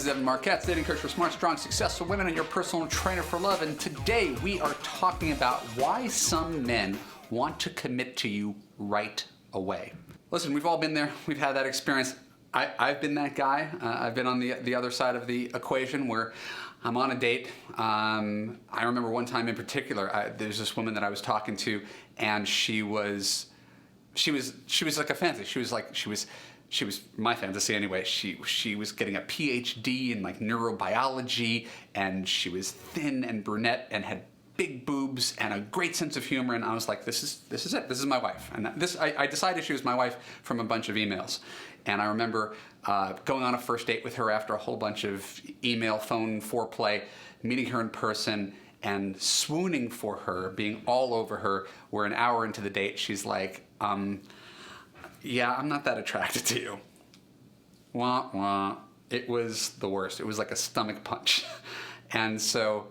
is Evan Marquette, dating coach for smart, strong, successful women and your personal trainer for love. And today we are talking about why some men want to commit to you right away. Listen, we've all been there. We've had that experience. I've been that guy. I've been on the other side of the equation where I'm on a date. I remember one time in particular, there's this woman that I was talking to, and she was like a fantasy. She was my fantasy anyway. She was getting a PhD in like neurobiology, and she was thin and brunette and had big boobs and a great sense of humor. And I was like, this is it. This is my wife. And I decided she was my wife from a bunch of emails. And I remember going on a first date with her after a whole bunch of email, phone foreplay, meeting her in person, and swooning for her, being all over her. We're an hour into the date. She's like, yeah, I'm not that attracted to you. Wah, wah. It was the worst. It was like a stomach punch. And so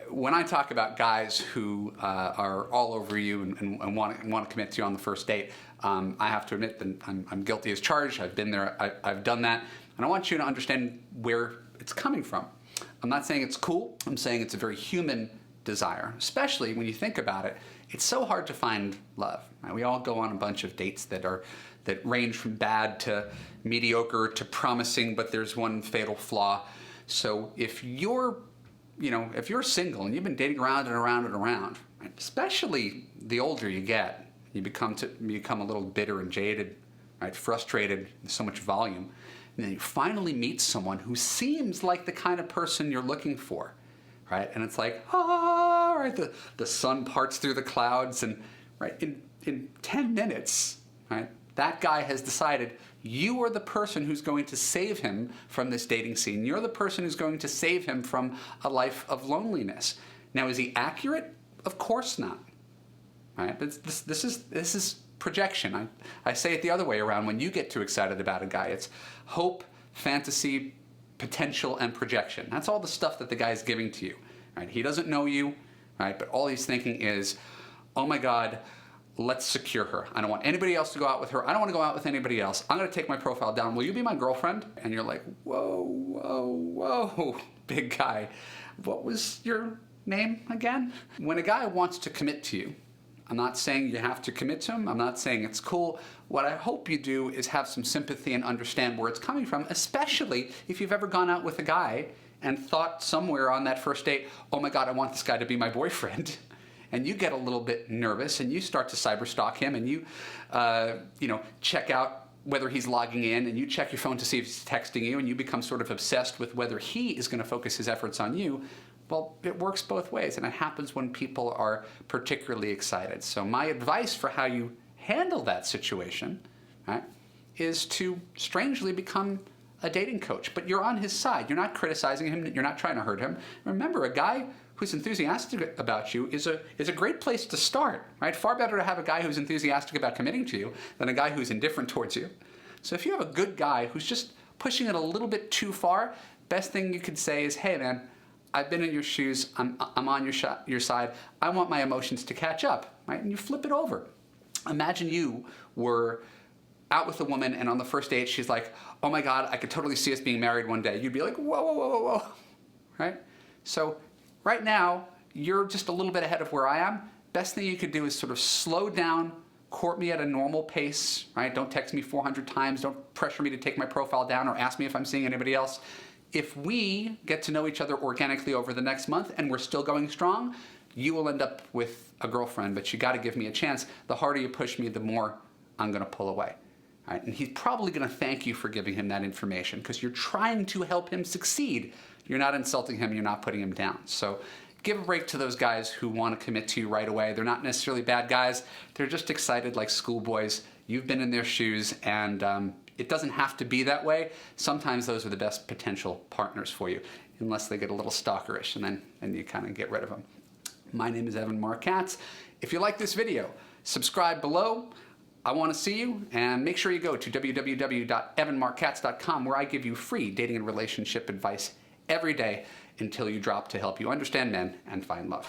when I talk about guys who are all over you and want to commit to you on the first date, I have to admit that I'm guilty as charged. I've been there. I've done that. And I want you to understand where it's coming from. I'm not saying it's cool. I'm saying it's a very human desire, especially when you think about it. It's so hard to find love. Right? We all go on a bunch of dates that range from bad to mediocre to promising, but there's one fatal flaw. So if you're single and you've been dating around and around and around, right? Especially the older you get, you become a little bitter and jaded, right? Frustrated, so much volume. And then you finally meet someone who seems like the kind of person you're looking for. Right? And it's like, right? The sun parts through the clouds, and right in 10 minutes, right? That guy has decided you are the person who's going to save him from this dating scene. You're the person who's going to save him from a life of loneliness. Now, is he accurate? Of course not. Right? But this is projection. I say it the other way around. When you get too excited about a guy, it's hope, fantasy, potential, and projection. That's all the stuff that the guy's giving to you. Right? He doesn't know you, right? But all he's thinking is, oh my God, let's secure her. I don't want anybody else to go out with her. I don't want to go out with anybody else. I'm going to take my profile down. Will you be my girlfriend? And you're like, whoa, whoa, whoa, big guy. What was your name again? When a guy wants to commit to you, I'm not saying you have to commit to him. I'm not saying it's cool. What I hope you do is have some sympathy and understand where it's coming from, especially if you've ever gone out with a guy and thought somewhere on that first date, oh my God, I want this guy to be my boyfriend. And you get a little bit nervous and you start to cyberstalk him, and you check out whether he's logging in, and you check your phone to see if he's texting you, and you become sort of obsessed with whether he is going to focus his efforts on you. Well, it works both ways, and it happens when people are particularly excited. So my advice for how you handle that situation, right, is to strangely become a dating coach. But you're on his side. You're not criticizing him. You're not trying to hurt him. Remember, a guy who's enthusiastic about you is a great place to start, right? Far better to have a guy who's enthusiastic about committing to you than a guy who's indifferent towards you. So if you have a good guy who's just pushing it a little bit too far, best thing you could say is, hey man, I've been in your shoes, I'm on your side, I want my emotions to catch up, right? And you flip it over. Imagine you were out with a woman, and on the first date she's like, oh my God, I could totally see us being married one day. You'd be like, whoa, whoa, whoa, whoa, whoa, right? So right now, you're just a little bit ahead of where I am. Best thing you could do is sort of slow down, court me at a normal pace, right? Don't text me 400 times, don't pressure me to take my profile down or ask me if I'm seeing anybody else. If we get to know each other organically over the next month and we're still going strong, you will end up with a girlfriend, but you got to give me a chance. The harder you push me, the more I'm going to pull away. Right? And he's probably going to thank you for giving him that information because you're trying to help him succeed. You're not insulting him. You're not putting him down. So give a break to those guys who want to commit to you right away. They're not necessarily bad guys. They're just excited like schoolboys. You've been in their shoes, and it doesn't have to be that way. Sometimes those are the best potential partners for you, unless they get a little stalkerish, and then you kind of get rid of them. My name is Evan Marquette. If you like this video, subscribe below. I want to see you, and make sure you go to www.evanmarquette.com, where I give you free dating and relationship advice every day until you drop, to help you understand men and find love.